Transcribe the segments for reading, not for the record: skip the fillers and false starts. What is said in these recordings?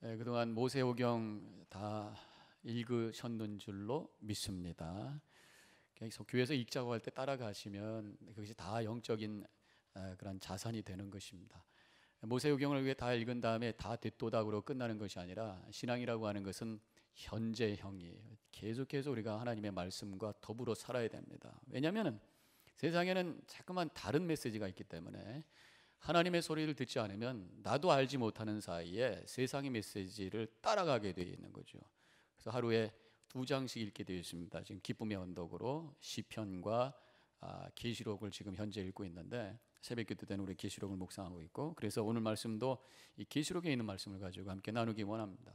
그동안 모세오경 다 읽으셨는 줄로 믿습니다. 그래서 교회에서 읽자고 할 때 따라가시면 그것이 다 영적인 그런 자산이 되는 것입니다. 모세오경을 다 읽은 다음에 다 됐도다로 끝나는 것이 아니라 신앙이라고 하는 것은 현재형이에요. 계속해서 우리가 하나님의 말씀과 더불어 살아야 됩니다. 왜냐하면 세상에는 자꾸만 다른 메시지가 있기 때문에 하나님의 소리를 듣지 않으면 나도 알지 못하는 사이에 세상의 메시지를 따라가게 되어 있는 거죠. 그래서 하루에 2장씩 읽게 되어 있습니다. 지금 기쁨의 언덕으로 시편과 계시록을 지금 현재 읽고 있는데, 새벽기도 때는 우리 계시록을 묵상하고 있고, 그래서 오늘 말씀도 이 계시록에 있는 말씀을 가지고 함께 나누기 원합니다.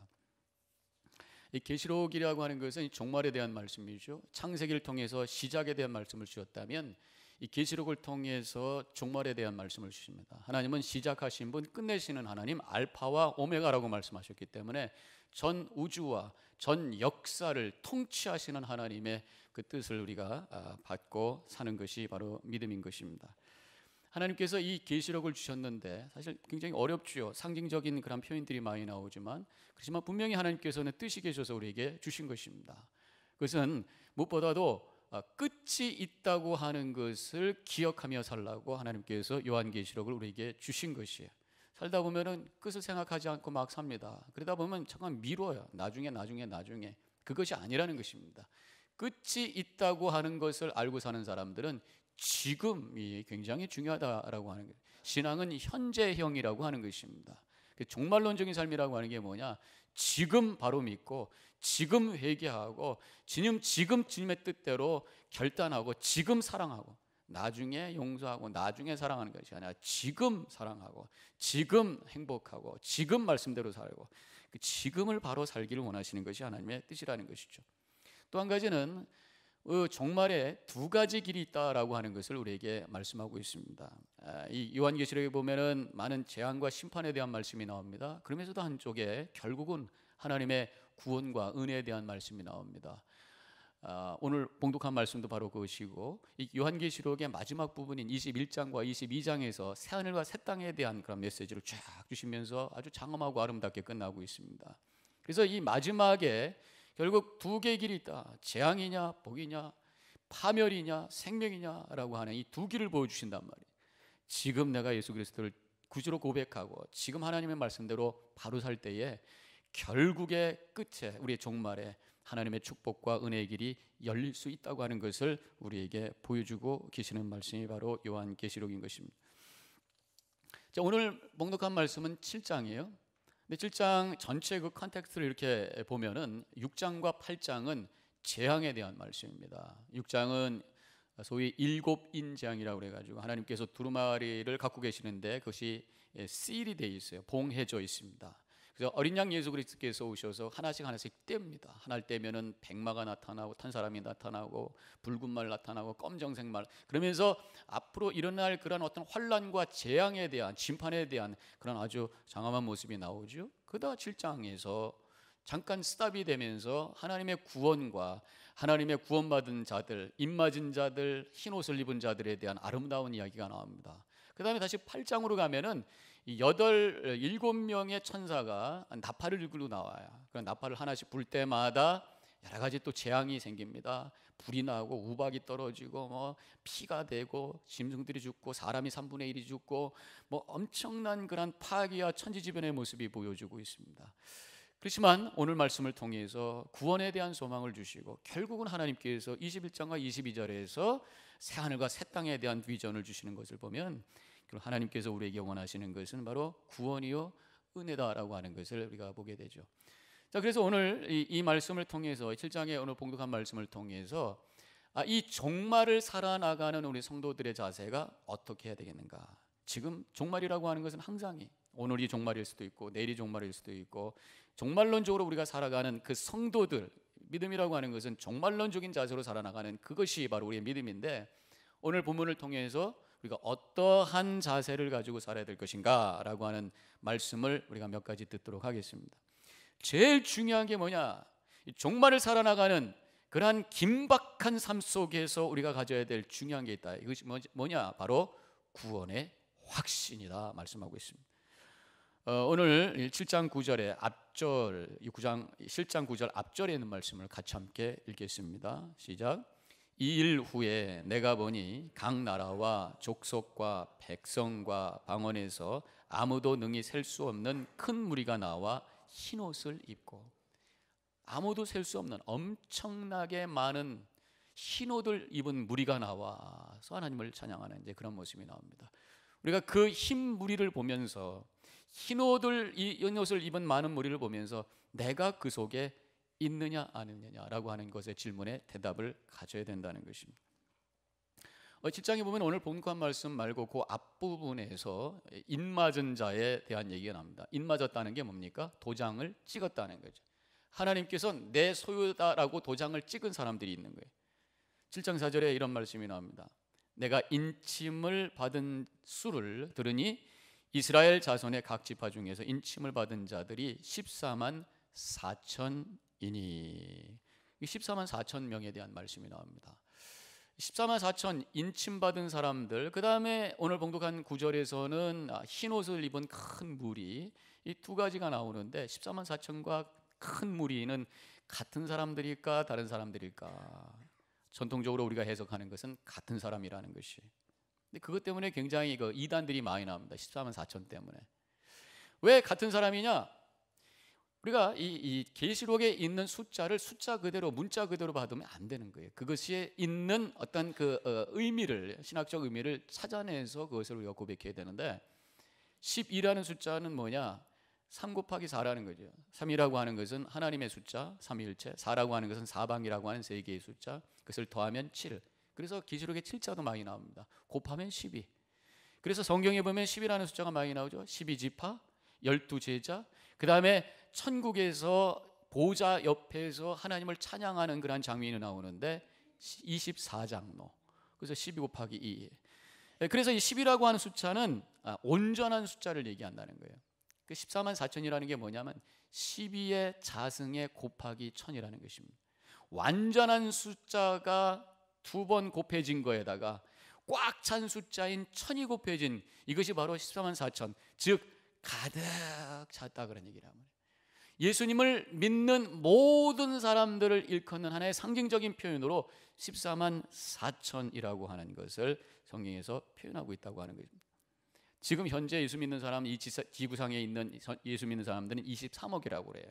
이 계시록이라고 하는 것은 종말에 대한 말씀이죠. 창세기를 통해서 시작에 대한 말씀을 주셨다면 이 계시록을 통해서 종말에 대한 말씀을 주십니다. 하나님은 시작하신 분, 끝내시는 하나님, 알파와 오메가라고 말씀하셨기 때문에 전 우주와 전 역사를 통치하시는 하나님의 그 뜻을 우리가 받고 사는 것이 바로 믿음인 것입니다. 하나님께서 이 계시록을 주셨는데 사실 굉장히 어렵죠. 상징적인 그런 표현들이 많이 나오지만, 그렇지만 분명히 하나님께서는 뜻이 계셔서 우리에게 주신 것입니다. 그것은 무엇보다도 끝이 있다고 하는 것을 기억하며 살라고 하나님께서 요한계시록을 우리에게 주신 것이에요. 살다 보면은 끝을 생각하지 않고 막 삽니다. 그러다 보면 잠깐 미뤄요. 나중에 그것이 아니라는 것입니다. 끝이 있다고 하는 것을 알고 사는 사람들은 지금이 굉장히 중요하다라고 하는 거예요. 신앙은 현재형이라고 하는 것입니다. 종말론적인 삶이라고 하는 게 뭐냐? 지금 바로 믿고, 지금 회개하고, 지금 주님의 뜻대로 결단하고, 지금 사랑하고, 나중에 용서하고, 나중에 사랑하는 것이 아니라 지금 사랑하고, 지금 행복하고, 지금 말씀대로 살고, 그 지금을 바로 살기를 원하시는 것이 하나님의 뜻이라는 것이죠. 또 한 가지는 종말에 2가지 길이 있다라고 하는 것을 우리에게 말씀하고 있습니다. 이 요한계시록에 보면은 많은 재앙과 심판에 대한 말씀이 나옵니다. 그러면서도 한쪽에 결국은 하나님의 구원과 은혜에 대한 말씀이 나옵니다. 오늘 봉독한 말씀도 바로 그것이고, 이 요한계시록의 마지막 부분인 21장과 22장에서 새하늘과 새 땅에 대한 그런 메시지를 쫙 주시면서 아주 장엄하고 아름답게 끝나고 있습니다. 그래서 이 마지막에 결국 2개의 길이 있다. 재앙이냐 복이냐, 파멸이냐 생명이냐라고 하는 이 2길을 보여주신단 말이에요. 지금 내가 예수 그리스도를 구주로 고백하고 지금 하나님의 말씀대로 바로 살 때에 결국의 끝에, 우리의 종말에 하나님의 축복과 은혜의 길이 열릴 수 있다고 하는 것을 우리에게 보여주고 계시는 말씀이 바로 요한계시록인 것입니다. 자, 오늘 봉독한 말씀은 7장이에요. 근데 7장 전체 그 컨텍스트를 이렇게 보면은 6장과 8장은 재앙에 대한 말씀입니다. 6장은 소위 7인 재앙이라고 그래가지고 하나님께서 두루마리를 갖고 계시는데 그것이 시일이 되어 있어요. 봉해져 있습니다. 그래서 어린 양 예수 그리스도께서 오셔서 하나씩 뗍니다. 하나를 떼면은 백마가 나타나고 탄 사람이 나타나고 붉은 말 나타나고 검정색 말, 그러면서 앞으로 일어날 그런 어떤 환난과 재앙에 대한, 심판에 대한 그런 아주 장엄한 모습이 나오죠. 그러다 7장에서 잠깐 스탑이 되면서 하나님의 구원과 하나님의 구원받은 자들, 입맞은 자들, 흰 옷을 입은 자들에 대한 아름다운 이야기가 나옵니다. 그 다음에 다시 8장으로 가면은 7명의 천사가 나팔을 들고 나와요. 그 나팔을 하나씩 불 때마다 여러 가지 또 재앙이 생깁니다. 불이 나고 우박이 떨어지고 피가 되고 짐승들이 죽고 사람이 3분의 1이 죽고 엄청난 그런 파괴와 천지지변의 모습이 보여주고 있습니다. 그렇지만 오늘 말씀을 통해서 구원에 대한 소망을 주시고 결국은 하나님께서 21장과 22절에서 새하늘과 새 땅에 대한 비전을 주시는 것을 보면 하나님께서 우리에게 원하시는 것은 바로 구원이요 은혜다라고 하는 것을 우리가 보게 되죠. 자, 그래서 오늘 이 말씀을 통해서 7장의 오늘 봉독한 말씀을 통해서 이 종말을 살아나가는 우리 성도들의 자세가 어떻게 해야 되겠는가. 지금 종말이라고 하는 것은 항상이 오늘이 종말일 수도 있고 내일이 종말일 수도 있고, 종말론적으로 우리가 살아가는 그 성도들, 믿음이라고 하는 것은 종말론적인 자세로 살아나가는 그것이 바로 우리의 믿음인데, 오늘 본문을 통해서 우리가 어떠한 자세를 가지고 살아야 될 것인가 라고 하는 말씀을 우리가 몇 가지 듣도록 하겠습니다. 제일 중요한 게 뭐냐? 종말을 살아나가는 그러한 긴박한 삶 속에서 우리가 가져야 될 중요한 게 있다. 이것이 뭐냐? 바로 구원의 확신이다 말씀하고 있습니다. 오늘 7장 9절의 앞절, 이 9장 7장 9절 앞절에 있는 말씀을 같이 함께 읽겠습니다. 시작. 이 일 후에 내가 보니 각 나라와 족속과 백성과 방언에서 아무도 능히 셀 수 없는 큰 무리가 나와 흰옷을 입고, 아무도 셀 수 없는 엄청나게 많은 흰옷을 입은 무리가 나와서 하나님을 찬양하는 이제 그런 모습이 나옵니다. 우리가 그 흰 무리를 보면서, 흰옷을 입은 많은 무리를 보면서 내가 그 속에 있느냐 아니느냐라고 하는 것의 질문에 대답을 가져야 된다는 것입니다. 7장에 보면 오늘 본관 말씀 말고 그 앞부분에서 인맞은 자에 대한 얘기가 나옵니다. 인맞았다는 게 뭡니까? 도장을 찍었다는 거죠. 하나님께서 내 소유다라고 도장을 찍은 사람들이 있는 거예요. 7장 4절에 이런 말씀이 나옵니다. 내가 인침을 받은 수를 들으니 이스라엘 자손의 각 지파 중에서 인침을 받은 자들이 14만 4천이니, 14만 4천 명에 대한 말씀이 나옵니다. 14만 4천 인침받은 사람들, 그 다음에 오늘 봉독한 9절에서는 흰옷을 입은 큰 무리, 이 두 가지가 나오는데 14만 4천과 큰 무리는 같은 사람들일까 다른 사람들일까? 전통적으로 우리가 해석하는 것은 같은 사람이라는 것이. 근데 그것 때문에 굉장히 이단들이 많이 나옵니다. 14만 4천 때문에. 왜 같은 사람이냐? 우리가 이 계시록에 있는 숫자를 숫자 그대로, 문자 그대로 받으면 안 되는 거예요. 그것이 있는 어떤 의미를, 신학적 의미를 찾아내서 그것을 우리가 고백해야 되는데, 12라는 숫자는 뭐냐? 3 곱하기 4라는 거죠. 3이라고 하는 것은 하나님의 숫자, 삼위일체. 4라고 하는 것은 사방이라고 하는 세 개의 숫자. 그것을 더하면 7. 그래서 계시록에 7자도 많이 나옵니다. 곱하면 12. 그래서 성경에 보면 10이라는 숫자가 많이 나오죠. 12지파, 12제자, 그 다음에 천국에서 보좌 옆에서 하나님을 찬양하는 그런 장면이 나오는데 24장로. 그래서 12 곱하기 2. 그래서 이 10이라고 하는 숫자는 온전한 숫자를 얘기한다는 거예요. 그 14만 4천이라는 게 뭐냐면 12의 자승에 곱하기 1000이라는 것입니다. 완전한 숫자가 두 번 곱해진 거에다가 꽉 찬 숫자인 1000이 곱해진 이것이 바로 14만 4천, 즉 가득 찼다 그런 얘기란 말이에요. 예수님을 믿는 모든 사람들을 일컫는 하나의 상징적인 표현으로 14만 4천이라고 하는 것을 성경에서 표현하고 있다고 하는 것입니다. 지금 현재 예수 믿는 사람, 이 지구상에 있는 예수 믿는 사람들은 23억이라고 그래요.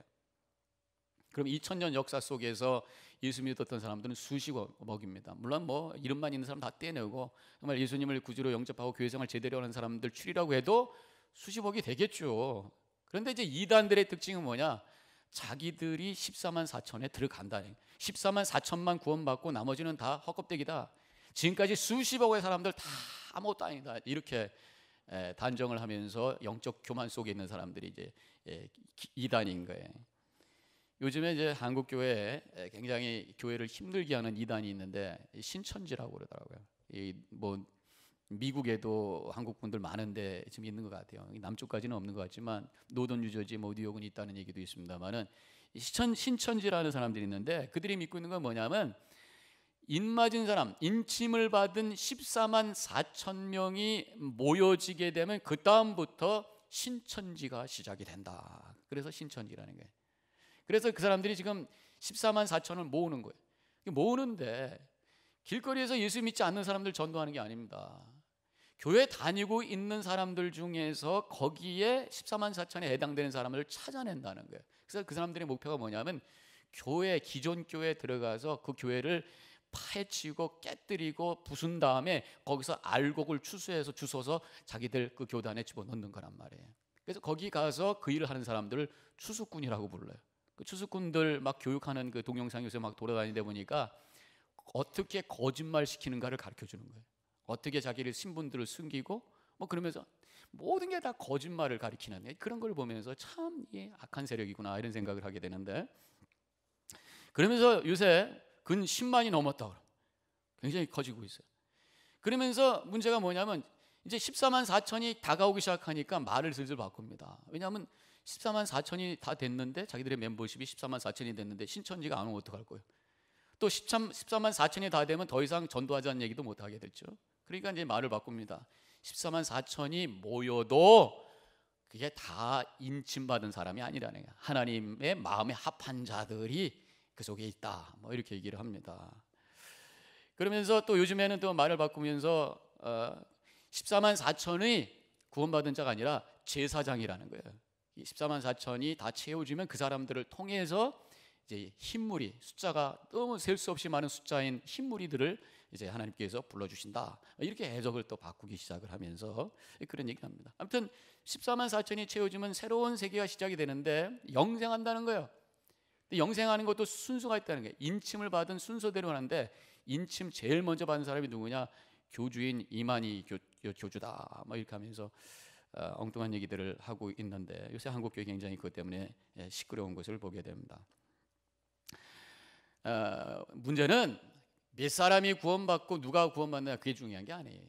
그럼 2000년 역사 속에서 예수 믿었던 사람들은 수십억입니다. 물론 뭐 이름만 있는 사람 다 떼내고 정말 예수님을 구주로 영접하고 교회 생활 제대로 하는 사람들 추리라고 해도 수십억이 되겠죠. 그런데 이제 이단들의 특징은 뭐냐? 자기들이 14만 4천에 들어간다. 14만 4천만 구원받고 나머지는 다 헛껍데기다. 지금까지 수십억의 사람들 다 아무것도 아니다. 이렇게 단정을 하면서 영적 교만 속에 있는 사람들이 이제 이단인 거예요. 요즘에 이제 한국 교회에 굉장히 교회를 힘들게 하는 이단이 있는데 신천지라고 그러더라고요. 뭐 미국에도 한국 분들 많은데 지금 있는 것 같아요. 남쪽까지는 없는 것 같지만 노던 유저지 뭐 뉴욕은 있다는 얘기도 있습니다만은 신천지라는 사람들이 있는데 그들이 믿고 있는 건 뭐냐면 인맞은 사람, 인침을 받은 14만 4천 명이 모여지게 되면 그 다음부터 신천지가 시작이 된다. 그래서 신천지라는 거예요. 그래서 그 사람들이 지금 14만 4천을 모으는 거예요. 모으는데 길거리에서 예수 믿지 않는 사람들 전도하는 게 아닙니다. 교회 다니고 있는 사람들 중에서 거기에 14만 4천에 해당되는 사람을 찾아낸다는 거예요. 그래서 그 사람들의 목표가 뭐냐면 교회, 기존 교회에 들어가서 그 교회를 파헤치고 깨뜨리고 부순 다음에 거기서 알곡을 추수해서 주워서 자기들 그 교단에 집어넣는 거란 말이에요. 그래서 거기 가서 그 일을 하는 사람들을 추수꾼이라고 불러요. 그 추수꾼들 막 교육하는 그 동영상 요새 막 돌아다니다 보니까 어떻게 거짓말 시키는가를 가르쳐 주는 거예요. 어떻게 자기를 신분들을 숨기고 뭐 그러면서 모든 게 다 거짓말을 가리키는 그런 걸 보면서 참 이게 악한 세력이구나 이런 생각을 하게 되는데, 그러면서 요새 근 10만이 넘었다. 굉장히 커지고 있어요. 그러면서 문제가 뭐냐면 이제 14만 4천이 다가오기 시작하니까 말을 슬슬 바꿉니다. 왜냐하면 14만 4천이 다 됐는데 자기들의 멤버십이 14만 4천이 됐는데 신천지가 안 오면 어떡할 거예요? 또 14만 4천이 다 되면 더 이상 전도하자는 얘기도 못 하게 됐죠. 그러니까 이제 말을 바꿉니다. 14만 4천이 모여도 그게 다 인침받은 사람이 아니라는 거예요. 하나님의 마음에 합한 자들이 그 속에 있다, 뭐 이렇게 얘기를 합니다. 그러면서 또 요즘에는 또 말을 바꾸면서 14만 4천이 구원받은 자가 아니라 제사장이라는 거예요. 이 14만 4천이 다 채워지면 그 사람들을 통해서 이제 흰무리, 숫자가 너무 셀 수 없이 많은 숫자인 흰무리들을 이제 하나님께서 불러주신다, 이렇게 해석을 또 바꾸기 시작을 하면서 그런 얘기를 합니다. 아무튼 14만 4천이 채워지면 새로운 세계가 시작이 되는데 영생한다는 거예요. 영생하는 것도 순서가 있다는 거예요. 인침을 받은 순서대로 하는데, 인침 제일 먼저 받은 사람이 누구냐? 교주인 이만희 교주다, 뭐 이렇게 하면서 엉뚱한 얘기들을 하고 있는데, 요새 한국 교회 굉장히 그것 때문에 시끄러운 것을 보게 됩니다. 문제는 몇 사람이 구원받고 누가 구원받느냐, 그게 중요한 게 아니에요.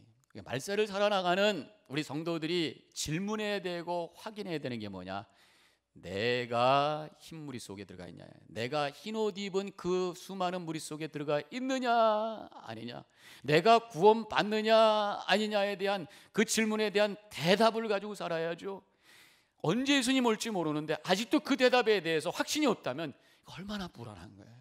말세를 살아나가는 우리 성도들이 질문해야 되고 확인해야 되는 게 뭐냐? 내가 흰무리 속에 들어가 있냐, 내가 흰옷 입은 그 수많은 무리 속에 들어가 있느냐 아니냐, 내가 구원받느냐 아니냐에 대한 그 질문에 대한 대답을 가지고 살아야죠. 언제 예수님 올지 모르는데 아직도 그 대답에 대해서 확신이 없다면 얼마나 불안한 거예요.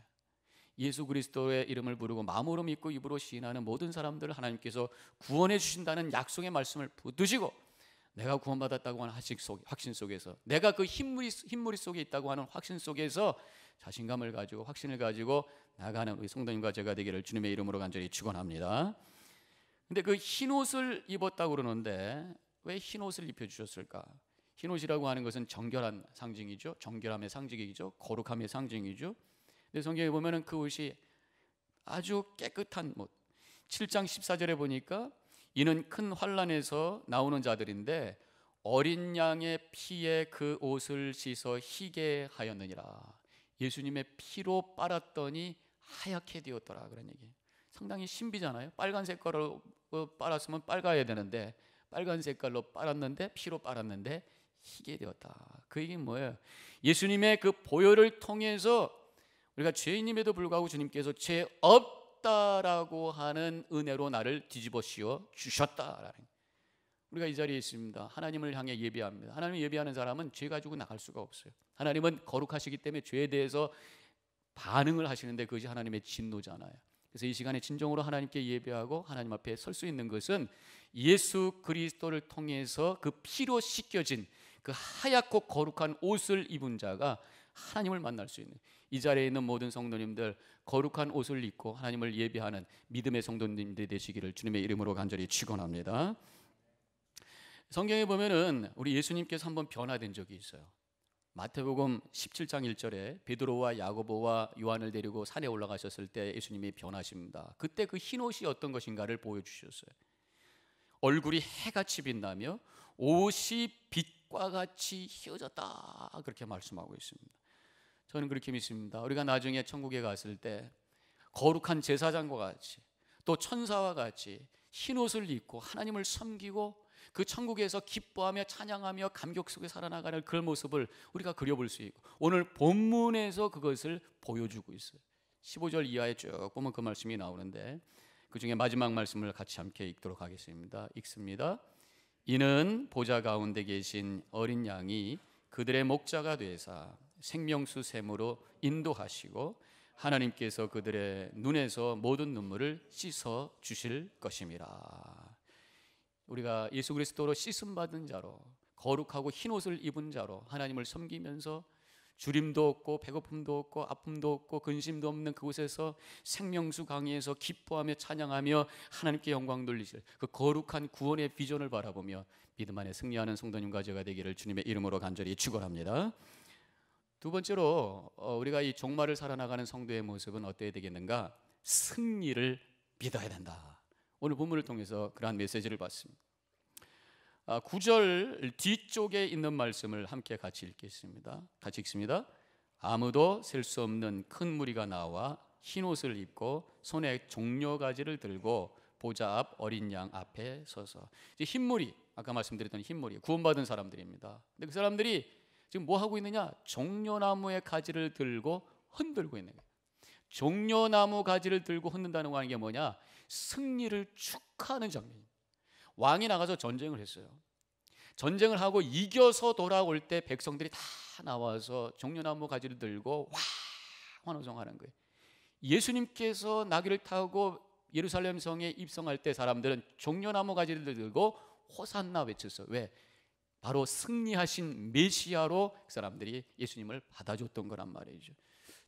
예수 그리스도의 이름을 부르고 마음으로 믿고 입으로 시인하는 모든 사람들을 하나님께서 구원해 주신다는 약속의 말씀을 붙드시고, 내가 구원받았다고 하는 확신 속에서, 내가 그 흰무리 속에 있다고 하는 확신 속에서 자신감을 가지고 확신을 가지고 나가는 우리 성도님과 제가 되기를 주님의 이름으로 간절히 축원합니다. 근데 그 흰옷을 입었다고 그러는데 왜 흰옷을 입혀주셨을까? 흰옷이라고 하는 것은 정결한 상징이죠. 정결함의 상징이죠. 거룩함의 상징이죠. 근데 성경에 보면은 그 옷이 아주 깨끗한 7장 14절에 보니까 이는 큰 환난에서 나오는 자들인데 어린 양의 피에 그 옷을 씻어 희게 하였느니라. 예수님의 피로 빨았더니 하얗게 되었더라, 그런 얘기. 상당히 신비잖아요. 빨간 색깔로 빨았으면 빨가야 되는데 빨간 색깔로 빨았는데, 피로 빨았는데 희게 되었다. 그 얘기는 뭐예요? 예수님의 그 보혈을 통해서 우리가 죄인임에도 불구하고 주님께서 죄 없다라고 하는 은혜로 나를 뒤집어 씌워 주셨다라는. 우리가 이 자리에 있습니다. 하나님을 향해 예배합니다. 하나님을 예배하는 사람은 죄 가지고 나갈 수가 없어요. 하나님은 거룩하시기 때문에 죄에 대해서 반응을 하시는데 그것이 하나님의 진노잖아요. 그래서 이 시간에 진정으로 하나님께 예배하고 하나님 앞에 설 수 있는 것은 예수 그리스도를 통해서 그 피로 씻겨진 그 하얗고 거룩한 옷을 입은 자가 하나님을 만날 수 있는, 이 자리에 있는 모든 성도님들 거룩한 옷을 입고 하나님을 예배하는 믿음의 성도님들이 되시기를 주님의 이름으로 간절히 축원합니다. 성경에 보면은 우리 예수님께서 한번 변화된 적이 있어요. 마태복음 17장 1절에 베드로와 야고보와 요한을 데리고 산에 올라가셨을 때 예수님이 변하십니다. 그때 그 흰옷이 어떤 것인가를 보여주셨어요. 얼굴이 해같이 빛나며 옷이 빛과 같이 휘어졌다, 그렇게 말씀하고 있습니다. 저는 그렇게 믿습니다. 우리가 나중에 천국에 갔을 때 거룩한 제사장과 같이 또 천사와 같이 흰옷을 입고 하나님을 섬기고 그 천국에서 기뻐하며 찬양하며 감격 속에 살아나가는 그런 모습을 우리가 그려볼 수 있고, 오늘 본문에서 그것을 보여주고 있어요. 15절 이하에 쭉 보면 그 말씀이 나오는데 그 중에 마지막 말씀을 같이 함께 읽도록 하겠습니다. 읽습니다. 이는 보좌 가운데 계신 어린 양이 그들의 목자가 되사 생명수 샘으로 인도하시고 하나님께서 그들의 눈에서 모든 눈물을 씻어 주실 것임이라. 우리가 예수 그리스도로 씻음 받은 자로 거룩하고 흰 옷을 입은 자로 하나님을 섬기면서 주림도 없고 배고픔도 없고 아픔도 없고 근심도 없는 그곳에서 생명수 강에서 기뻐하며 찬양하며 하나님께 영광 돌리실 그 거룩한 구원의 비전을 바라보며 믿음 안에 승리하는 성도님과 제가 되기를 주님의 이름으로 간절히 축원합니다. 두 번째로 우리가 이 종말을 살아나가는 성도의 모습은 어때야 되겠는가? 승리를 믿어야 된다. 오늘 본문을 통해서 그러한 메시지를 받습니다. 9절 뒤쪽에 있는 말씀을 함께 같이 읽겠습니다. 같이 읽습니다. 아무도 셀 수 없는 큰 무리가 나와 흰옷을 입고 손에 종려가지를 들고 보좌 앞 어린 양 앞에 서서, 이제 흰무리, 아까 말씀드렸던 흰무리 구원받은 사람들입니다. 근데 그 사람들이 지금 뭐 하고 있느냐? 종려나무의 가지를 들고 흔들고 있는 거예요. 종려나무 가지를 들고 흔든다는 거 하는 게 뭐냐? 승리를 축하하는 장면입니다. 왕이 나가서 전쟁을 했어요. 전쟁을 하고 이겨서 돌아올 때 백성들이 다 나와서 종려나무 가지를 들고 와 환호성하는 거예요. 예수님께서 나귀를 타고 예루살렘 성에 입성할 때 사람들은 종려나무 가지를 들고 호산나 외쳤어요. 왜? 바로 승리하신 메시아로 그 사람들이 예수님을 받아줬던 거란 말이죠.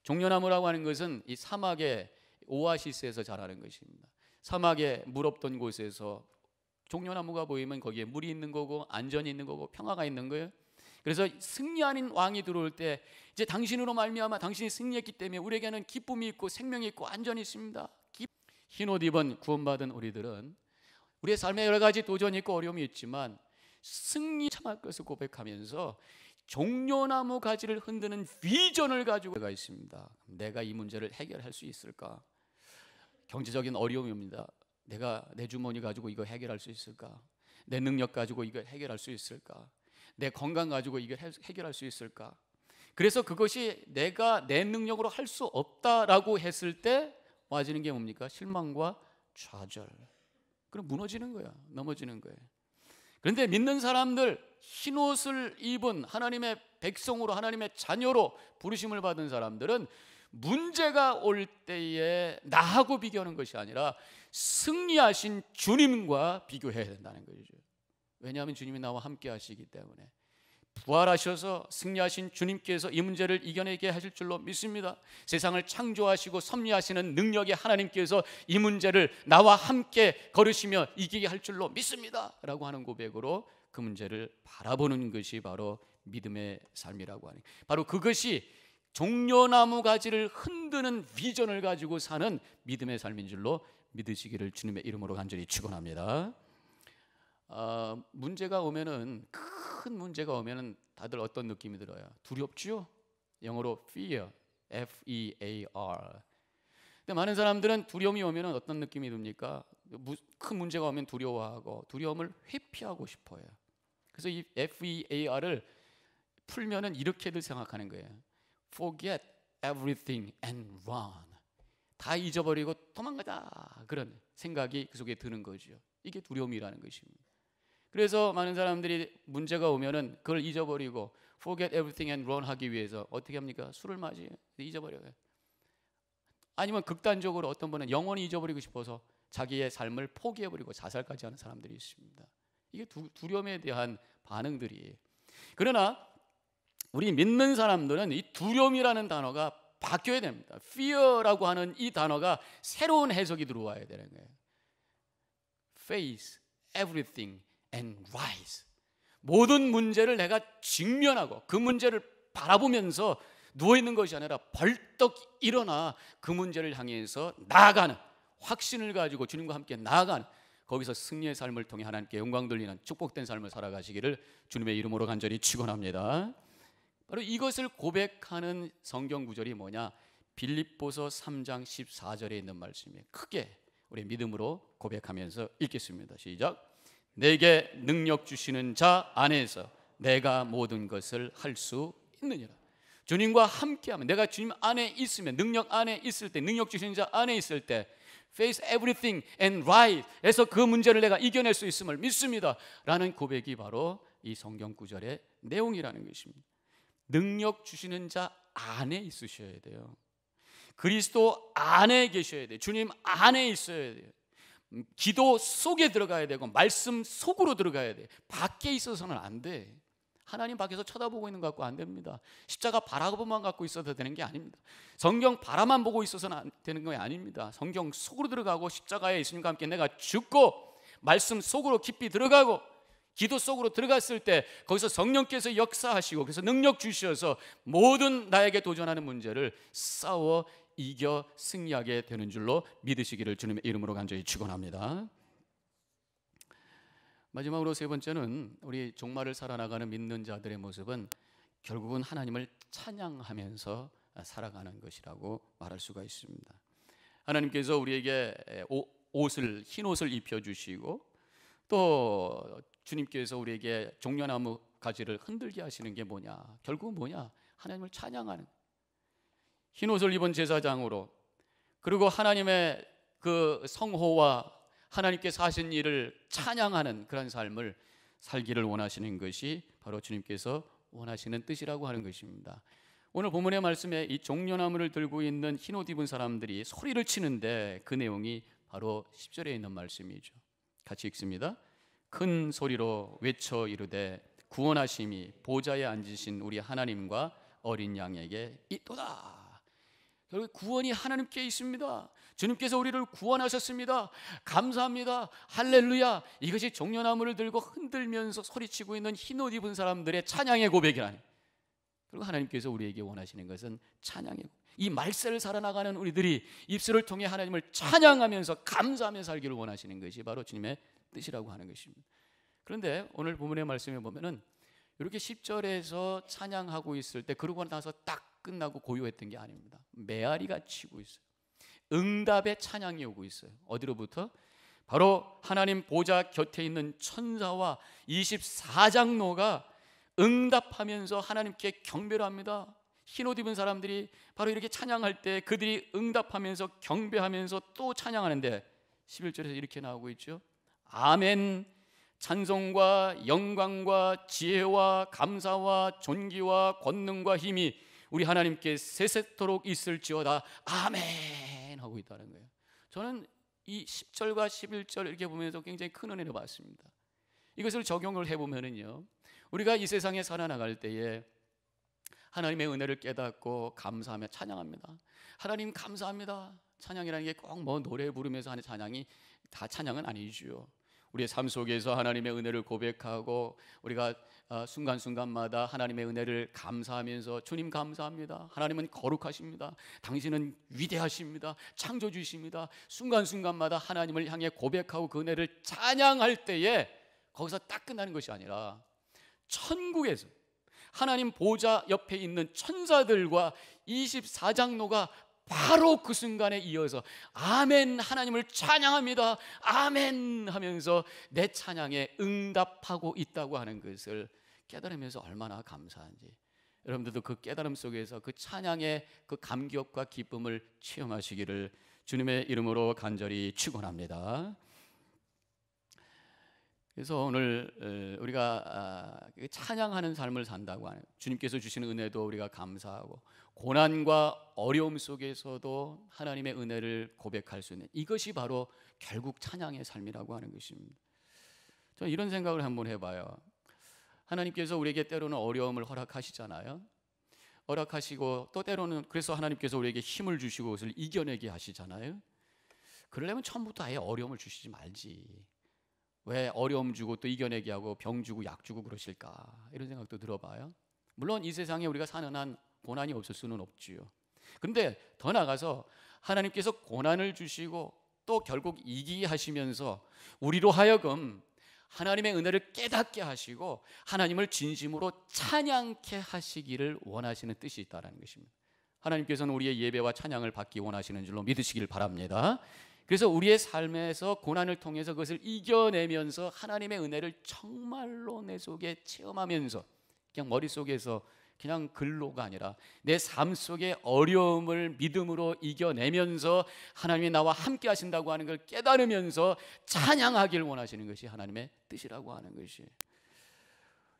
종려나무라고 하는 것은 이 사막의 오아시스에서 자라는 것입니다. 사막에 물 없던 곳에서 종려나무가 보이면 거기에 물이 있는 거고 안전이 있는 거고 평화가 있는 거예요. 그래서 승리하는 왕이 들어올 때 이제 당신으로 말미암아 당신이 승리했기 때문에 우리에게는 기쁨이 있고 생명이 있고 안전이 있습니다. 흰옷 입은 구원받은 우리들은 우리의 삶에 여러 가지 도전이 있고 어려움이 있지만 승리 참할 것을 고백하면서 종려나무 가지를 흔드는 비전을 가지고 가 있습니다. 내가 이 문제를 해결할 수 있을까? 경제적인 어려움입니다. 내가 내 주머니 가지고 이거 해결할 수 있을까? 내 능력 가지고 이걸 해결할 수 있을까? 내 건강 가지고 이걸 해결할 수 있을까? 그래서 그것이 내가 내 능력으로 할 수 없다라고 했을 때 와지는 게 뭡니까? 실망과 좌절. 그럼 무너지는 거야. 넘어지는 거예요. 그런데 믿는 사람들, 흰옷을 입은 하나님의 백성으로 하나님의 자녀로 부르심을 받은 사람들은 문제가 올 때에 나하고 비교하는 것이 아니라 승리하신 주님과 비교해야 된다는 거죠. 왜냐하면 주님이 나와 함께 하시기 때문에 부활하셔서 승리하신 주님께서 이 문제를 이겨내게 하실 줄로 믿습니다. 세상을 창조하시고 섭리하시는 능력의 하나님께서 이 문제를 나와 함께 걸으시며 이기게 할 줄로 믿습니다 라고 하는 고백으로 그 문제를 바라보는 것이 바로 믿음의 삶이라고 하는, 바로 그것이 종려나무 가지를 흔드는 비전을 가지고 사는 믿음의 삶인 줄로 믿으시기를 주님의 이름으로 간절히 축원합니다. 문제가 오면은, 큰 문제가 오면은 다들 어떤 느낌이 들어요? 두렵죠? 영어로 fear, F-E-A-R. 근데 많은 사람들은 두려움이 오면은 어떤 느낌이 듭니까? 큰 문제가 오면 두려워하고 두려움을 회피하고 싶어요. 그래서 이 F-E-A-R을 풀면은 이렇게들 생각하는 거예요. Forget everything and run. 다 잊어버리고 도망가자, 그런 생각이 그 속에 드는 거죠. 이게 두려움이라는 것입니다. 그래서 많은 사람들이 문제가 오면은 그걸 잊어버리고 forget everything and run 하기 위해서 어떻게 합니까? 술을 마셔요. 잊어버려요. 아니면 극단적으로 어떤 분은 영원히 잊어버리고 싶어서 자기의 삶을 포기해버리고 자살까지 하는 사람들이 있습니다. 이게 두려움에 대한 반응들이에요. 그러나 우리 믿는 사람들은 이 두려움이라는 단어가 바뀌어야 됩니다. fear라고 하는 이 단어가 새로운 해석이 들어와야 되는 거예요. face everything and rise. 모든 문제를 내가 직면하고 그 문제를 바라보면서 누워있는 것이 아니라 벌떡 일어나 그 문제를 향해서 나아가는, 확신을 가지고 주님과 함께 나아가는, 거기서 승리의 삶을 통해 하나님께 영광 돌리는 축복된 삶을 살아가시기를 주님의 이름으로 간절히 축원합니다. 바로 이것을 고백하는 성경 구절이 뭐냐? 빌립보서 3장 14절에 있는 말씀이에요. 크게 우리 믿음으로 고백하면서 읽겠습니다. 시작. 내게 능력 주시는 자 안에서 내가 모든 것을 할 수 있느니라. 주님과 함께하면, 내가 주님 안에 있으면, 능력 안에 있을 때, 능력 주시는 자 안에 있을 때 face everything and rise 에서 그 문제를 내가 이겨낼 수 있음을 믿습니다 라는 고백이 바로 이 성경 구절의 내용이라는 것입니다. 능력 주시는 자 안에 있으셔야 돼요. 그리스도 안에 계셔야 돼요. 주님 안에 있어야 돼요. 기도 속에 들어가야 되고 말씀 속으로 들어가야 돼요. 밖에 있어서는 안 돼. 하나님 밖에서 쳐다보고 있는 것 같고 안 됩니다. 십자가 바라보만 갖고 있어도 되는 게 아닙니다. 성경 바라만 보고 있어서는 안 되는 게 아닙니다. 성경 속으로 들어가고 십자가에 예수님과 함께 내가 죽고 말씀 속으로 깊이 들어가고 기도 속으로 들어갔을 때 거기서 성령께서 역사하시고 그래서 능력 주셔서 모든 나에게 도전하는 문제를 싸워 이겨 승리하게 되는 줄로 믿으시기를 주님의 이름으로 간절히 축원합니다. 마지막으로 세 번째는 우리 종말을 살아나가는 믿는 자들의 모습은 결국은 하나님을 찬양하면서 살아가는 것이라고 말할 수가 있습니다. 하나님께서 우리에게 옷을, 흰 옷을 입혀주시고 또 주님께서 우리에게 종려나무 가지를 흔들게 하시는 게 뭐냐? 결국은 뭐냐? 하나님을 찬양하는, 흰 옷을 입은 제사장으로, 그리고 하나님의 그 성호와 하나님께서 하신 일을 찬양하는 그런 삶을 살기를 원하시는 것이 바로 주님께서 원하시는 뜻이라고 하는 것입니다. 오늘 본문의 말씀에 이 종려나무를 들고 있는 흰옷 입은 사람들이 소리를 치는데 그 내용이 바로 10절에 있는 말씀이죠. 같이 읽습니다. 큰 소리로 외쳐 이르되 구원하심이 보좌에 앉으신 우리 하나님과 어린 양에게 있도다. 결국 구원이 하나님께 있습니다. 주님께서 우리를 구원하셨습니다. 감사합니다. 할렐루야. 이것이 종려나무를 들고 흔들면서 소리치고 있는 흰옷 입은 사람들의 찬양의 고백이라니. 그리고 하나님께서 우리에게 원하시는 것은 찬양이고, 이 말세를 살아나가는 우리들이 입술을 통해 하나님을 찬양하면서 감사하며 살기를 원하시는 것이 바로 주님의 뜻이라고 하는 것입니다. 그런데 오늘 본문의 말씀에 보면은 이렇게 10절에서 찬양하고 있을 때 그러고 나서 딱 끝나고 고요했던 게 아닙니다. 메아리가 치고 있어요. 응답의 찬양이 오고 있어요. 어디로부터? 바로 하나님 보좌 곁에 있는 천사와 24장로가 응답하면서 하나님께 경배를 합니다. 흰옷 입은 사람들이 바로 이렇게 찬양할 때 그들이 응답하면서 경배하면서 또 찬양하는데 11절에서 이렇게 나오고 있죠. 아멘. 찬송과 영광과 지혜와 감사와 존귀와 권능과 힘이 우리 하나님께 세세토록 있을지어다. 아멘 하고 있다는 거예요. 저는 이 10절과 11절 이렇게 보면서 굉장히 큰 은혜를 받습니다. 이것을 적용을 해보면은요, 우리가 이 세상에 살아나갈 때에 하나님의 은혜를 깨닫고 감사하며 찬양합니다. 하나님 감사합니다. 찬양이라는 게 꼭 뭐 노래 부르면서 하는 찬양이 다 찬양은 아니죠. 우리의 삶 속에서 하나님의 은혜를 고백하고 우리가 순간순간마다 하나님의 은혜를 감사하면서 주님 감사합니다. 하나님은 거룩하십니다. 당신은 위대하십니다. 창조주십니다. 순간순간마다 하나님을 향해 고백하고 그 은혜를 찬양할 때에 거기서 딱 끝나는 것이 아니라 천국에서 하나님 보좌 옆에 있는 천사들과 24장로가 바로 그 순간에 이어서 아멘 하나님을 찬양합니다. 아멘 하면서 내 찬양에 응답하고 있다고 하는 것을 깨달으면서 얼마나 감사한지, 여러분들도 그 깨달음 속에서 그 찬양의 그 감격과 기쁨을 체험하시기를 주님의 이름으로 간절히 축원합니다. 그래서 오늘 우리가 찬양하는 삶을 산다고 하는, 주님께서 주시는 은혜도 우리가 감사하고 고난과 어려움 속에서도 하나님의 은혜를 고백할 수 있는, 이것이 바로 결국 찬양의 삶이라고 하는 것입니다. 저는 이런 생각을 한번 해봐요. 하나님께서 우리에게 때로는 어려움을 허락하시잖아요. 허락하시고 또 때로는 그래서 하나님께서 우리에게 힘을 주시고 그것을 이겨내게 하시잖아요. 그러려면 처음부터 아예 어려움을 주시지 말지. 왜 어려움 주고 또 이겨내게 하고 병 주고 약 주고 그러실까, 이런 생각도 들어봐요. 물론 이 세상에 우리가 사는 한 고난이 없을 수는 없지요. 그런데 더 나아가서 하나님께서 고난을 주시고 또 결국 이기게 하시면서 우리로 하여금 하나님의 은혜를 깨닫게 하시고 하나님을 진심으로 찬양케 하시기를 원하시는 뜻이 있다는 것입니다. 하나님께서는 우리의 예배와 찬양을 받기 원하시는 줄로 믿으시길 바랍니다. 그래서 우리의 삶에서 고난을 통해서 그것을 이겨내면서 하나님의 은혜를 정말로 내 속에 체험하면서 그냥 머릿속에서 그냥 글로가 아니라 내 삶 속의 어려움을 믿음으로 이겨내면서 하나님이 나와 함께 하신다고 하는 걸 깨달으면서 찬양하길 원하시는 것이 하나님의 뜻이라고 하는 것이.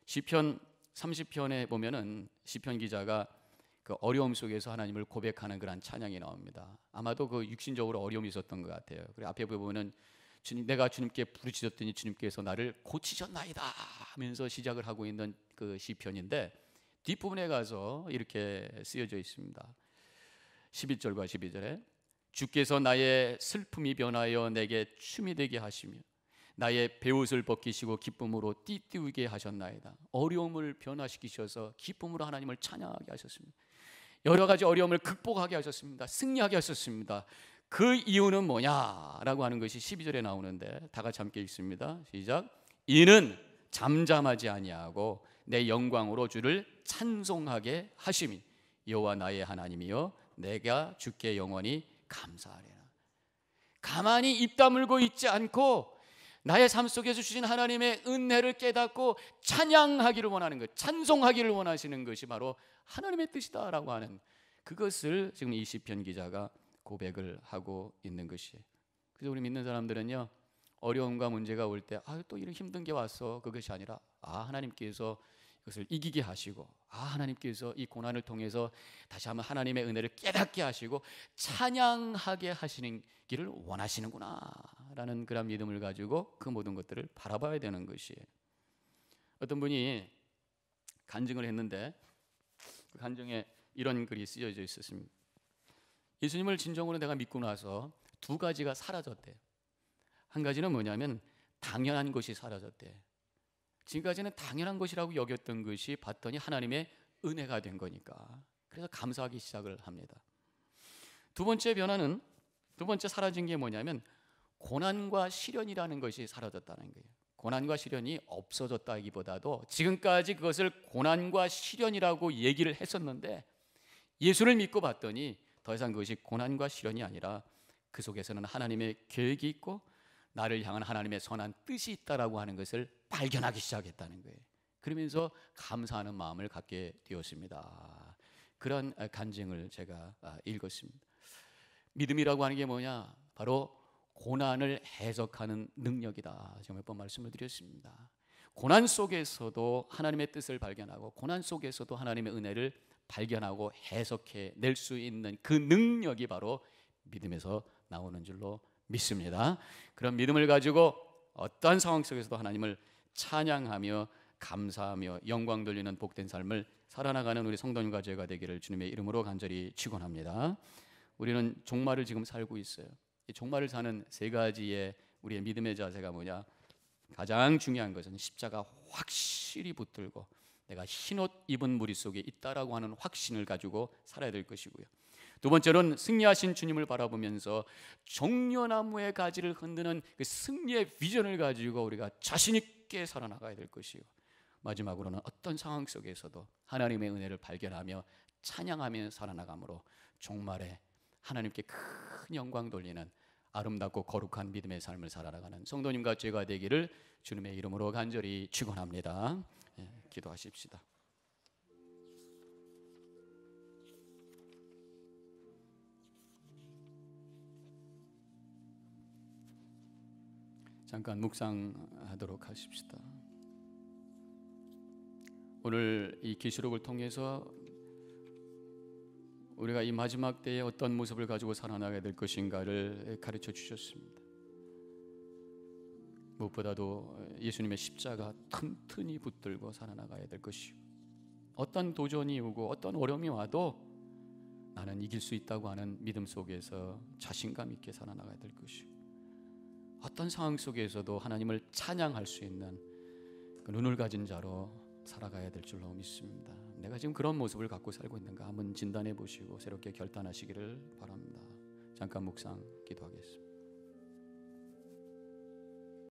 시편 30편에 보면은 시편 기자가 그 어려움 속에서 하나님을 고백하는 그런 찬양이 나옵니다. 아마도 그 육신적으로 어려움이 있었던 것 같아요. 그리고 앞에 보면은 주님, 내가 주님께 부르짖었더니 주님께서 나를 고치셨나이다 하면서 시작을 하고 있는 그 시편인데, 뒷부분에 가서 이렇게 쓰여져 있습니다. 11절과 12절에 주께서 나의 슬픔이 변하여 내게 춤이 되게 하시며 나의 베옷을 벗기시고 기쁨으로 띠띠우게 하셨나이다. 어려움을 변화시키셔서 기쁨으로 하나님을 찬양하게 하셨습니다. 여러 가지 어려움을 극복하게 하셨습니다. 승리하게 하셨습니다. 그 이유는 뭐냐라고 하는 것이 12절에 나오는데 다 같이 함께 읽습니다. 시작. 이는 잠잠하지 아니하고 내 영광으로 주를 찬송하게 하심이 여호와 나의 하나님이여 내가 주께 영원히 감사하리라. 가만히 입 다물고 있지 않고 나의 삶 속에서 주신 하나님의 은혜를 깨닫고 찬양하기를 원하는 것, 찬송하기를 원하시는 것이 바로 하나님의 뜻이다라고 하는 그것을 지금 이 시편 기자가 고백을 하고 있는 것이에요. 그래서 우리 믿는 사람들은요, 어려움과 문제가 올 때 또 이런 힘든 게 왔어, 그것이 아니라 하나님께서 이것을 이기게 하시고 하나님께서 이 고난을 통해서 다시 한번 하나님의 은혜를 깨닫게 하시고 찬양하게 하시는 길을 원하시는구나 라는 그런 믿음을 가지고 그 모든 것들을 바라봐야 되는 것이에요. 어떤 분이 간증을 했는데 그 간증에 이런 글이 쓰여져 있었습니다. 예수님을 진정으로 내가 믿고 나서 두 가지가 사라졌대. 한 가지는 뭐냐면 당연한 것이 사라졌대. 지금까지는 당연한 것이라고 여겼던 것이 봤더니 하나님의 은혜가 된 거니까. 그래서 감사하기 시작을 합니다. 두 번째 변화는, 두 번째 사라진 게 뭐냐면 고난과 시련이라는 것이 사라졌다는 거예요. 고난과 시련이 없어졌다기보다도 지금까지 그것을 고난과 시련이라고 얘기를 했었는데 예수를 믿고 봤더니 더 이상 그것이 고난과 시련이 아니라 그 속에서는 하나님의 계획이 있고 나를 향한 하나님의 선한 뜻이 있다라고 하는 것을 발견하기 시작했다는 거예요. 그러면서 감사하는 마음을 갖게 되었습니다. 그런 간증을 제가 읽었습니다. 믿음이라고 하는 게 뭐냐? 바로 고난을 해석하는 능력이다. 제가 몇 번 말씀을 드렸습니다. 고난 속에서도 하나님의 뜻을 발견하고 고난 속에서도 하나님의 은혜를 발견하고 해석해 낼 수 있는 그 능력이 바로 믿음에서 나오는 줄로 믿습니다. 그런 믿음을 가지고 어떠한 상황 속에서도 하나님을 찬양하며 감사하며 영광 돌리는 복된 삶을 살아나가는 우리 성도님과 제가 되기를 주님의 이름으로 간절히 축원합니다. 우리는 종말을 지금 살고 있어요. 이 종말을 사는 세 가지의 우리의 믿음의 자세가 뭐냐? 가장 중요한 것은 십자가 확실히 붙들고 내가 흰옷 입은 무리 속에 있다라고 하는 확신을 가지고 살아야 될 것이고요. 두 번째로는 승리하신 주님을 바라보면서 종려나무의 가지를 흔드는 그 승리의 비전을 가지고 우리가 자신 있게 살아나가야 될 것이고, 마지막으로는 어떤 상황 속에서도 하나님의 은혜를 발견하며 찬양하며 살아나가므로 종말에 하나님께 큰 영광 돌리는 아름답고 거룩한 믿음의 삶을 살아나가는 성도님과 제가 되기를 주님의 이름으로 간절히 축원합니다. 기도하십시다. 잠깐 묵상하도록 하십시다. 오늘 이 계시록을 통해서 우리가 이 마지막 때에 어떤 모습을 가지고 살아나가야 될 것인가를 가르쳐 주셨습니다. 무엇보다도 예수님의 십자가 튼튼히 붙들고 살아나가야 될 것이고, 어떤 도전이 오고 어떤 어려움이 와도 나는 이길 수 있다고 하는 믿음 속에서 자신감 있게 살아나가야 될 것이고, 어떤 상황 속에서도 하나님을 찬양할 수 있는 그 눈을 가진 자로 살아가야 될 줄로 믿습니다. 내가 지금 그런 모습을 갖고 살고 있는가 한번 진단해 보시고 새롭게 결단하시기를 바랍니다. 잠깐 묵상 기도하겠습니다.